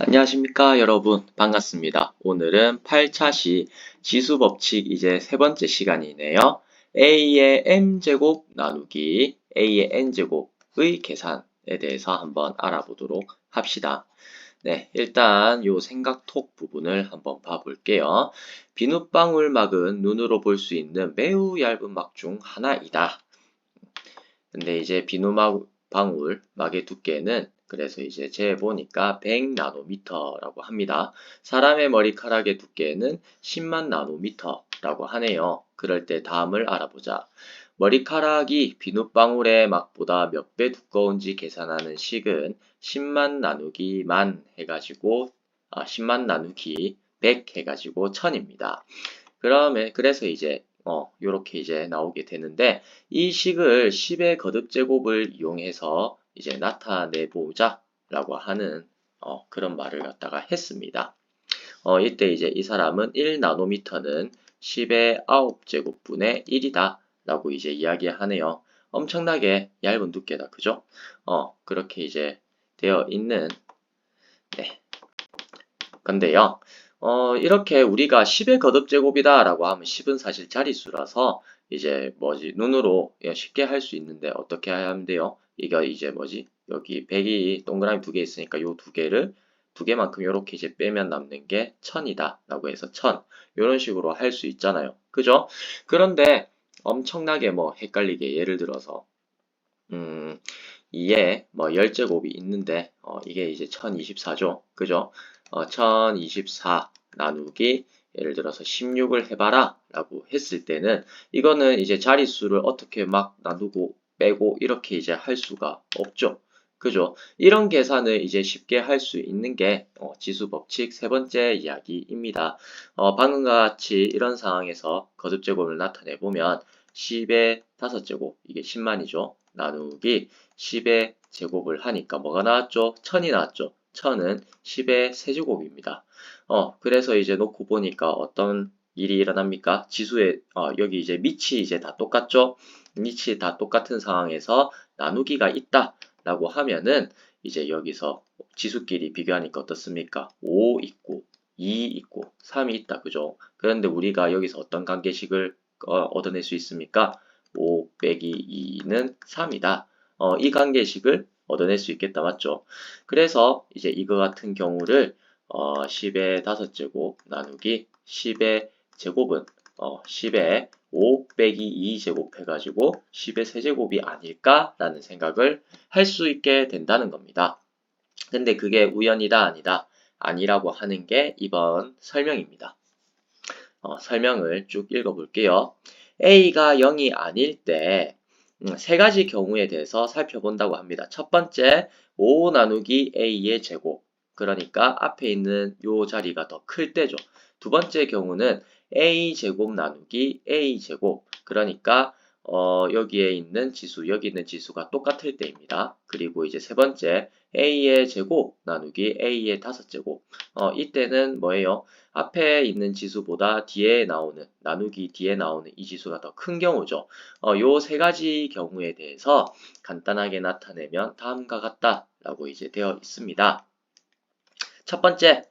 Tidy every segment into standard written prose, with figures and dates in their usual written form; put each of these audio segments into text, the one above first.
안녕하십니까 여러분, 반갑습니다. 오늘은 8차시 지수법칙 이제 세 번째 시간이네요. a의 m제곱 나누기 a의 n제곱의 계산에 대해서 한번 알아보도록 합시다. 네, 일단 요 생각톡 부분을 한번 봐볼게요. 비눗방울막은 눈으로 볼 수 있는 매우 얇은 막 중 하나이다. 근데 이제 비눗방울 막의 두께는 그래서 이제 재보니까 100나노미터라고 합니다. 사람의 머리카락의 두께는 10만 나노미터라고 하네요. 그럴 때 다음을 알아보자. 머리카락이 비눗방울의 막보다 몇 배 두꺼운지 계산하는 식은 10만 나누기 만 해가지고 10만 나누기 100 해가지고 1000입니다. 그래서 이제 요렇게 이제 나오게 되는데 이 식을 10의 거듭제곱을 이용해서 이제 나타내 보자 라고 하는 그런 말을 갖다가 했습니다. 이때 이제 이 사람은 1나노미터는 10의 9제곱분의 1이다 라고 이제 이야기하네요. 엄청나게 얇은 두께다. 그죠? 그렇게 이제 되어 있는 네. 건데요. 이렇게 우리가 10의 거듭제곱이다 라고 하면 10은 사실 자릿수라서 이제 눈으로 쉽게 할 수 있는데 어떻게 하면 돼요? 이거 이제 여기 100이 동그라미 두 개 있으니까 요 두 개만큼 이렇게 이제 빼면 남는 게 1000이다 라고 해서 1000 이런 식으로 할 수 있잖아요. 그죠? 그런데 엄청나게 헷갈리게 예를 들어서 2에 10제곱이 있는데 이게 이제 1024죠. 그죠? 1024 나누기 예를 들어서 16을 해봐라 라고 했을 때는 이거는 이제 자릿수를 어떻게 막 나누고 빼고 이렇게 이제 할 수가 없죠. 그죠? 이런 계산을 이제 쉽게 할 수 있는 게 지수법칙 세 번째 이야기입니다. 방금과 같이 이런 상황에서 거듭제곱을 나타내 보면 10의 5제곱 이게 10만이죠. 나누기 10의 제곱을 하니까 뭐가 나왔죠? 1000이 나왔죠. 1000은 10의 세제곱입니다. 그래서 이제 놓고 보니까 어떤 일이 일어납니까? 여기 이제 밑이 이제 다 똑같죠? 밑이 다 똑같은 상황에서 나누기가 있다 라고 하면은 이제 여기서 지수끼리 비교하니까 어떻습니까? 5 있고 2 있고 3이 있다. 그죠? 그런데 우리가 여기서 어떤 관계식을 얻어낼 수 있습니까? 5 빼기 2는 3이다. 이 관계식을 얻어낼 수 있겠다. 맞죠? 그래서 이제 이거 같은 경우를 10의 5제곱 나누기 10의 제곱은 10의 5 빼기 2 제곱 해가지고 10의 세제곱이 아닐까라는 생각을 할 수 있게 된다는 겁니다. 근데 그게 우연이다 아니다 아니라고 하는 게 이번 설명입니다. 설명을 쭉 읽어볼게요. A가 0이 아닐 때 세 가지 경우에 대해서 살펴본다고 합니다. 첫 번째, 5 나누기 A의 제곱. 그러니까 앞에 있는 요 자리가 더 클 때죠. 두 번째 경우는 A 제곱 나누기 A 제곱. 그러니까 여기에 있는 지수, 여기 있는 지수가 똑같을 때입니다. 그리고 이제 세 번째, A의 제곱 나누기 A의 5제곱. 이때는 뭐예요? 앞에 있는 지수보다 나누기 뒤에 나오는 이 지수가 더 큰 경우죠. 요 세 가지 경우에 대해서 간단하게 나타내면 다음과 같다 라고 이제 되어 있습니다. 첫 번째,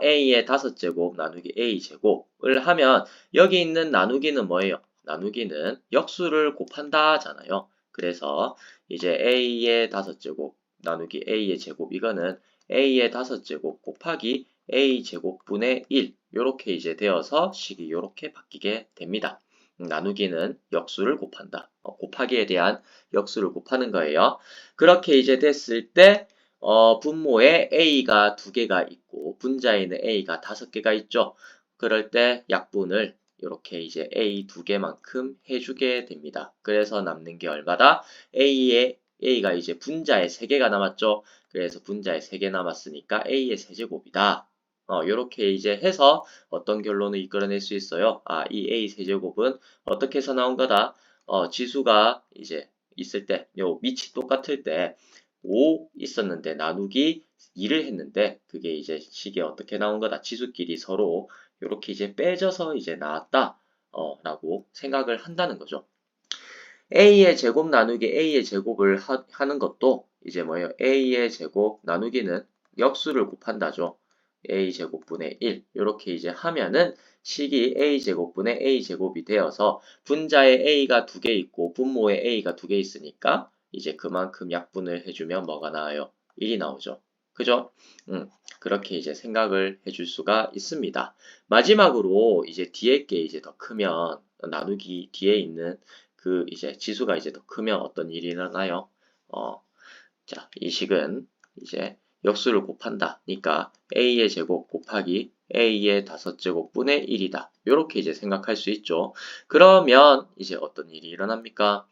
A의 5제곱 나누기 A제곱을 하면 여기 있는 나누기는 뭐예요? 나누기는 역수를 곱한다잖아요. 그래서 이제 A의 5제곱 나누기 A의 제곱 이거는 A의 5제곱 곱하기 A제곱분의 1 요렇게 이제 되어서 식이 요렇게 바뀌게 됩니다. 나누기는 역수를 곱한다. 곱하기에 대한 역수를 곱하는 거예요. 그렇게 이제 됐을 때 분모에 A가 2개가 있고 분자에는 A가 5개가 있죠. 그럴 때 약분을 이렇게 이제 A 2개만큼 해주게 됩니다. 그래서 남는 게 얼마다? A가 이제 분자에 3개가 남았죠. 그래서 분자에 3개 남았으니까 A의 세제곱이다. 요렇게 이제 해서 어떤 결론을 이끌어낼 수 있어요? 이 A 세제곱은 어떻게 해서 나온 거다? 지수가 이제 있을 때, 요 밑이 똑같을 때 5 있었는데 나누기 2를 했는데 그게 이제 식이 어떻게 나온 거다? 지수끼리 서로 이렇게 이제 빼져서 이제 나왔다. 라고 생각을 한다는 거죠. A의 제곱 나누기 A의 제곱을 하는 것도 이제 뭐예요? A의 제곱 나누기는 역수를 곱한다죠. a제곱분의 1 이렇게 이제 하면은 식이 a제곱분의 a제곱이 되어서 분자에 a가 2개 있고 분모에 a가 2개 있으니까 이제 그만큼 약분을 해주면 뭐가 나와요? 1이 나오죠. 그죠? 그렇게 이제 생각을 해줄 수가 있습니다. 마지막으로 이제 뒤에 게 이제 더 크면 나누기 뒤에 있는 그 이제 지수가 이제 더 크면 어떤 일이 일어나요? 자, 이 식은 이제 역수를 곱한다. 그러니까 a의 제곱 곱하기 a의 5제곱분의 1이다. 이렇게 이제 생각할 수 있죠. 그러면 이제 어떤 일이 일어납니까?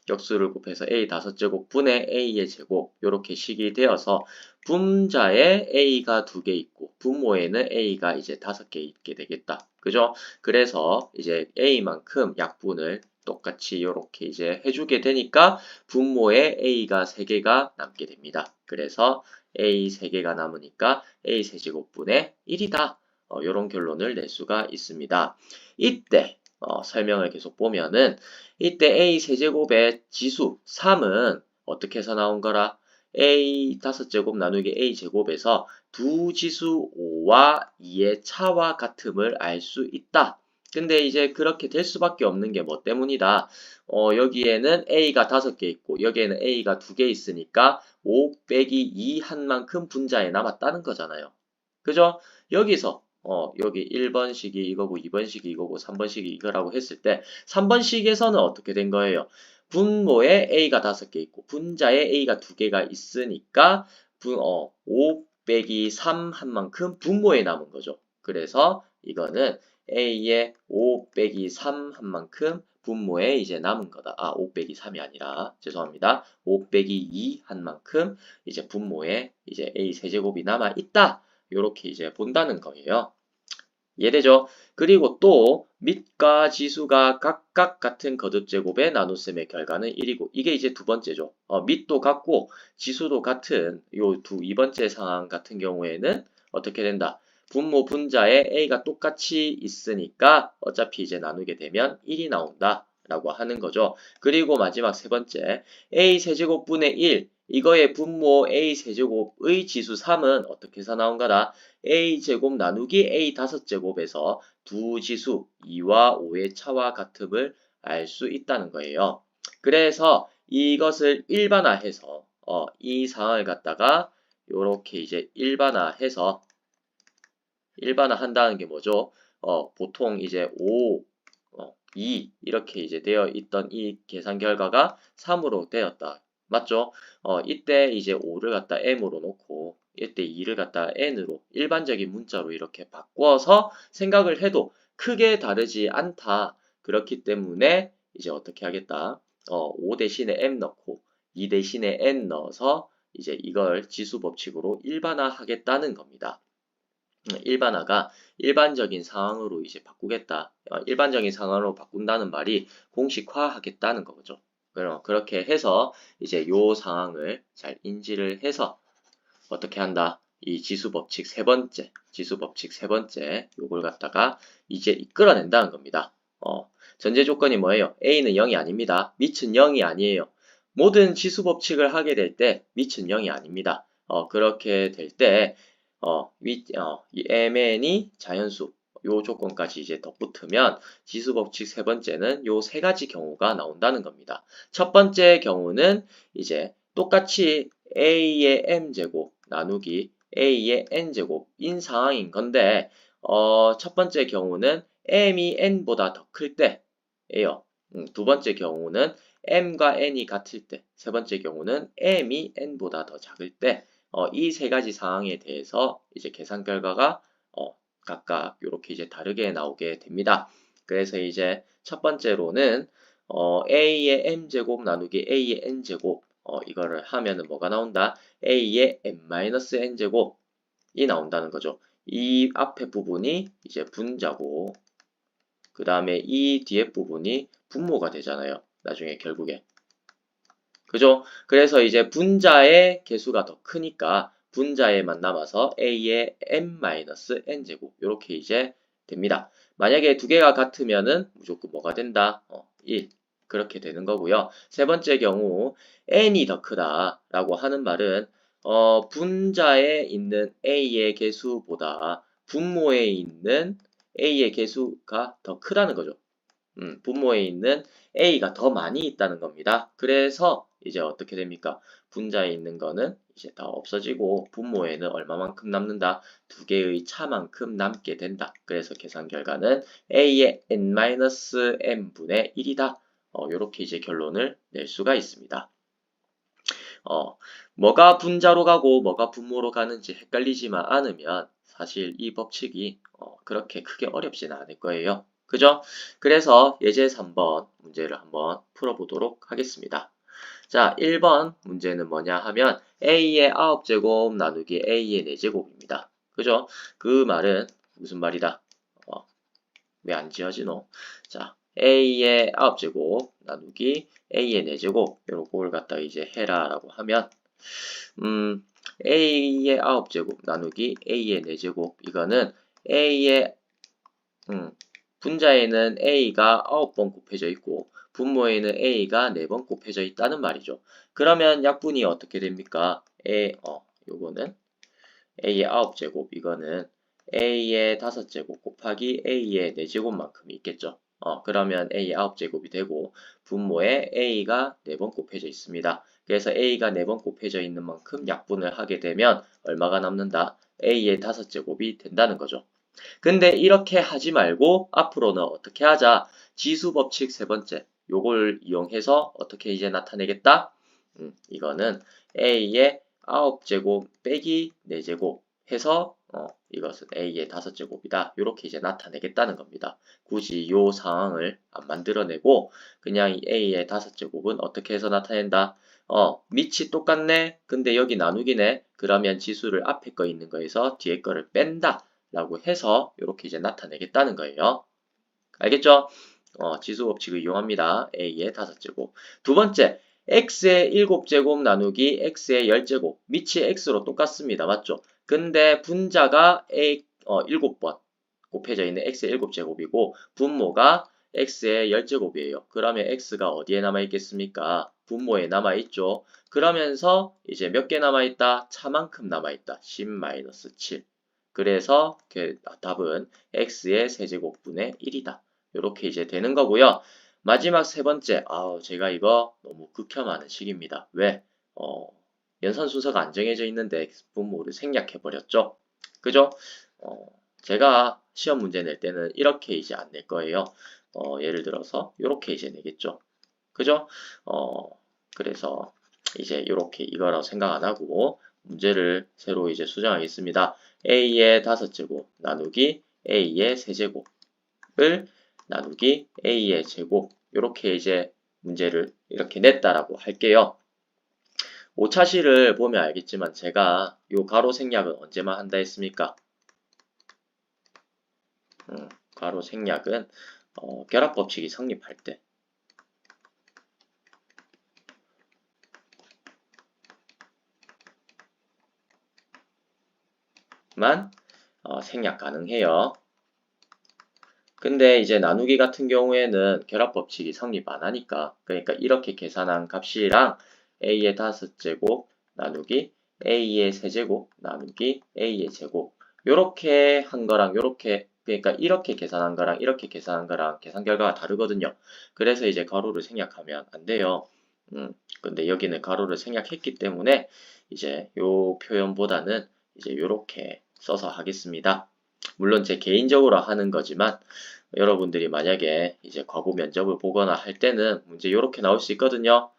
역수를 곱해서 a 5제곱분의 a의 제곱 이렇게 식이 되어서 분자에 a가 2개 있고 분모에는 a가 이제 5개 있게 되겠다. 그죠? 그래서 이제 a만큼 약분을 똑같이 이렇게 이제 해주게 되니까 분모에 a가 3개가 남게 됩니다. 그래서 a 3개가 남으니까 a 세제곱분의 1이다. 이런 결론을 낼 수가 있습니다. 이때 설명을 계속 보면은 이때 a 세제곱의 지수 3은 어떻게 해서 나온 거라? a 5제곱 나누기 a 제곱에서 두 지수 5와 2의 차와 같음을 알 수 있다. 근데 이제 그렇게 될 수밖에 없는 게 뭐 때문이다. 여기에는 a가 5개 있고 여기에는 a가 2개 있으니까 5 빼기 2 한 만큼 분자에 남았다는 거잖아요. 그죠? 여기서 여기 1번식이 이거고 2번식이 이거고 3번식이 이거라고 했을 때 3번식에서는 어떻게 된 거예요? 분모에 a가 5개 있고 분자에 a가 2개가 있으니까 5 빼기 3 한 만큼 분모에 남은 거죠. 그래서 이거는 a의 5 빼기 3 한 만큼 분모에 이제 남은 거다. 5 빼기 3이 아니라 죄송합니다. 5 빼기 2 한 만큼 이제 분모에 이제 a 세제곱이 남아 있다. 요렇게 이제 본다는 거예요. 이해되죠? 그리고 또 밑과 지수가 각각 같은 거듭제곱의 나눗셈의 결과는 1이고 이게 이제 두 번째죠. 밑도 같고 지수도 같은 요 이 번째 상황 같은 경우에는 어떻게 된다? 분모 분자에 a가 똑같이 있으니까 어차피 이제 나누게 되면 1이 나온다 라고 하는 거죠. 그리고 마지막 세 번째 a 세제곱분의 1 이거의 분모 a 세제곱의 지수 3은 어떻게 해서 나온 거다? a제곱 나누기 a 5제곱에서 두 지수 2와 5의 차와 같음을 알 수 있다는 거예요. 그래서 이것을 일반화해서 이 상황을 갖다가 이렇게 이제 일반화해서 일반화한다는 게 뭐죠? 보통 이제 5, 2 이렇게 이제 되어 있던 이 계산 결과가 3으로 되었다. 맞죠? 이때 이제 5를 갖다 m으로 놓고 이때 2를 갖다 n으로 일반적인 문자로 이렇게 바꿔서 생각을 해도 크게 다르지 않다. 그렇기 때문에 이제 어떻게 하겠다? 5 대신에 m 넣고 2 대신에 n 넣어서 이제 이걸 지수 법칙으로 일반화하겠다는 겁니다. 일반화가 일반적인 상황으로 이제 바꾸겠다. 일반적인 상황으로 바꾼다는 말이 공식화하겠다는 거죠. 그렇게 해서 이제 요 상황을 잘 인지를 해서 어떻게 한다? 이 지수 법칙 세 번째, 요걸 갖다가 이제 이끌어낸다는 겁니다. 전제 조건이 뭐예요? A는 0이 아닙니다. 밑은 0이 아니에요. 모든 지수 법칙을 하게 될 때 밑은 0이 아닙니다. 그렇게 될 때 이 mn이 자연수 요 조건까지 이제 덧붙으면 지수 법칙 세 번째는 요 세 가지 경우가 나온다는 겁니다. 첫 번째 경우는 이제 똑같이 a의 m제곱 나누기 a의 n제곱인 상황인 건데 첫 번째 경우는 m이 n보다 더 클 때예요. 두 번째 경우는 m과 n이 같을 때, 세 번째 경우는 m이 n보다 더 작을 때 이 세 가지 상황에 대해서 이제 계산 결과가 각각 이렇게 이제 다르게 나오게 됩니다. 그래서 이제 첫 번째로는 a의 m제곱 나누기 a의 n제곱 이거를 하면은 뭐가 나온다? a의 n-n제곱이 나온다는 거죠. 이 앞에 부분이 이제 분자고 그 다음에 이 뒤에 부분이 분모가 되잖아요. 나중에 결국에. 그죠? 그래서 이제 분자의 개수가 더 크니까 분자에만 남아서 a의 m-n제곱 이렇게 이제 됩니다. 만약에 두 개가 같으면은 무조건 뭐가 된다? 1 그렇게 되는 거고요. 세 번째 경우 n이 더 크다라고 하는 말은 분자에 있는 A의 개수보다 분모에 있는 A의 개수가 더 크다는 거죠. 분모에 있는 A가 더 많이 있다는 겁니다. 그래서 이제 어떻게 됩니까? 분자에 있는 거는 이제 다 없어지고 분모에는 얼마만큼 남는다? 두 개의 차만큼 남게 된다. 그래서 계산 결과는 A의 n-m분의 1이다. 이렇게 이제 결론을 낼 수가 있습니다. 뭐가 분자로 가고 뭐가 분모로 가는지 헷갈리지만 않으면 사실 이 법칙이 그렇게 크게 어렵지는 않을 거예요. 그죠? 그래서 예제 3번 문제를 한번 풀어보도록 하겠습니다. 자, 1번 문제는 뭐냐 하면 A의 9제곱 나누기 A의 4제곱입니다. 그죠? 그 말은 무슨 말이다? 왜 안 지어지노? 자, A의 9제곱 나누기 A의 4제곱 요걸 갖다 이제 해라 라고 하면 A의 9제곱 나누기 A의 4제곱 이거는 A의 분자에는 A가 9번 곱해져 있고 분모에는 A가 4번 곱해져 있다는 말이죠. 그러면 약분이 어떻게 됩니까? 요거는 A의 9제곱 이거는 A의 5제곱 곱하기 A의 4제곱만큼이 있겠죠. 그러면 A의 9제곱이 되고 분모에 A가 4번 곱해져 있습니다. 그래서 A가 4번 곱해져 있는 만큼 약분을 하게 되면 얼마가 남는다? A의 5제곱이 된다는 거죠. 근데 이렇게 하지 말고 앞으로는 어떻게 하자? 지수법칙 세 번째 요걸 이용해서 어떻게 이제 나타내겠다? 이거는 A의 9제곱 빼기 4제곱 해서 이것은 A의 5제곱이다. 이렇게 이제 나타내겠다는 겁니다. 굳이 요 상황을 안 만들어내고 그냥 A의 5제곱은 어떻게 해서 나타낸다? 밑이 똑같네? 근데 여기 나누기네? 그러면 지수를 앞에 거 있는 거에서 뒤에 거를 뺀다. 라고 해서 이렇게 이제 나타내겠다는 거예요. 알겠죠? 지수 법칙을 이용합니다. A의 5제곱. 두 번째, X의 7제곱 나누기 X의 10제곱. 밑이 X로 똑같습니다. 맞죠? 근데 분자가 7번 곱해져 있는 X의 7제곱이고 분모가 X의 10제곱이에요. 그러면 X가 어디에 남아있겠습니까? 분모에 남아있죠. 그러면서 이제 몇 개 남아있다? 차만큼 남아있다. 10-7. 그래서 답은 x의 세제곱분의 1이다. 이렇게 이제 되는 거고요. 마지막 세 번째, 제가 이거 너무 극혐하는 식입니다. 왜? 연산 순서가 안 정해져 있는데 분모를 생략해 버렸죠. 그죠? 제가 시험 문제 낼 때는 이렇게 이제 안 낼 거예요. 예를 들어서 이렇게 이제 내겠죠. 그죠? 그래서 이제 이렇게 이거라고 생각 안 하고 문제를 새로 이제 수정하겠습니다. A의 5제곱 나누기 A의 세제곱을 나누기 A의 제곱 이렇게 이제 문제를 이렇게 냈다라고 할게요. 오차시를 보면 알겠지만 제가 요 가로 생략은 언제만 한다 했습니까? 가로 생략은 결합법칙이 성립할 때 만 생략 가능해요. 근데 이제 나누기 같은 경우에는 결합법칙이 성립 안 하니까 그러니까 이렇게 계산한 값이랑 A의 5제곱 나누기 A의 세제곱 나누기 A의 제곱 요렇게 한 거랑 요렇게 그러니까 이렇게 계산한 거랑 이렇게 계산한 거랑 계산 결과가 다르거든요. 그래서 이제 가로를 생략하면 안 돼요. 근데 여기는 가로를 생략했기 때문에 이제 요 표현보다는 이제 요렇게 써서 하겠습니다. 물론 제 개인적으로 하는 거지만 여러분들이 만약에 이제 과거 면접을 보거나 할 때는 문제 이렇게 나올 수 있거든요.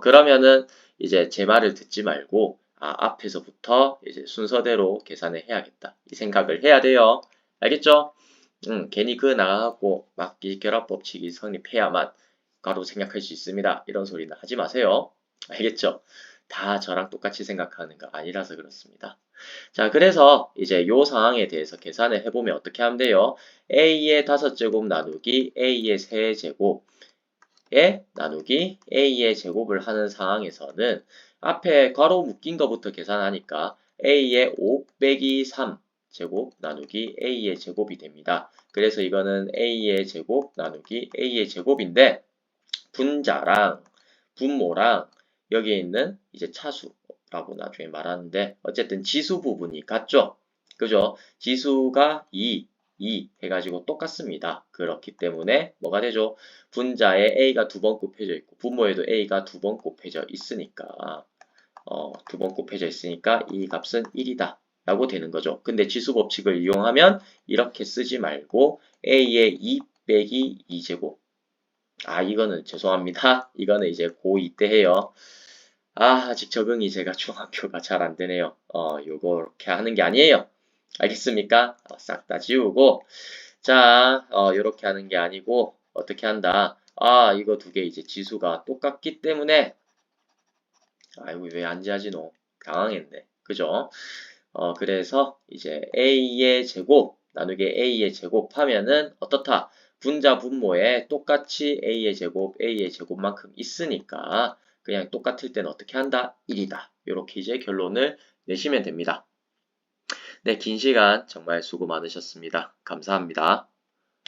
그러면은 이제 제 말을 듣지 말고 앞에서부터 이제 순서대로 계산을 해야겠다. 이 생각을 해야 돼요. 알겠죠? 괜히 그 나가고 막 이 결합법칙이 성립해야만 가로 생략할 수 있습니다. 이런 소리는 하지 마세요. 알겠죠? 다 저랑 똑같이 생각하는 거 아니라서 그렇습니다. 자, 그래서 이제 요 상황에 대해서 계산을 해보면 어떻게 하면 돼요? A의 5제곱 나누기 A의 3제곱에 나누기 A의 제곱을 하는 상황에서는 앞에 괄호 묶인 거부터 계산하니까 A의 5 빼기 3 제곱 나누기 A의 제곱이 됩니다. 그래서 이거는 A의 제곱 나누기 A의 제곱인데 분자랑 분모랑 여기에 있는 이제 차수 라고 나중에 말하는데 어쨌든 지수 부분이 같죠? 그죠? 지수가 2 해가지고 똑같습니다. 그렇기 때문에 뭐가 되죠? 분자에 A가 2번 곱해져 있고 분모에도 A가 2번 곱해져 있으니까 두 번 곱해져 있으니까 이 값은 1이다 라고 되는 거죠. 근데 지수 법칙을 이용하면 이렇게 쓰지 말고 A의 2 빼기 2제곱. 이거는 죄송합니다. 이거는 이제 고2 때 해요. 아직 적응이 제가 중학교가 잘 안 되네요. 요렇게 하는 게 아니에요. 알겠습니까? 싹 다 지우고, 자, 요렇게 하는 게 아니고, 어떻게 한다? 이거 두 개 이제 지수가 똑같기 때문에, 아이고, 왜 안 지하지, 너? 당황했네. 그죠? 그래서 이제 A의 제곱, 나누기 A의 제곱 하면은 어떻다? 분자 분모에 똑같이 A의 제곱만큼 있으니까, 그냥 똑같을 때는 어떻게 한다? 1이다. 이렇게 이제 결론을 내시면 됩니다. 네, 긴 시간 정말 수고 많으셨습니다. 감사합니다.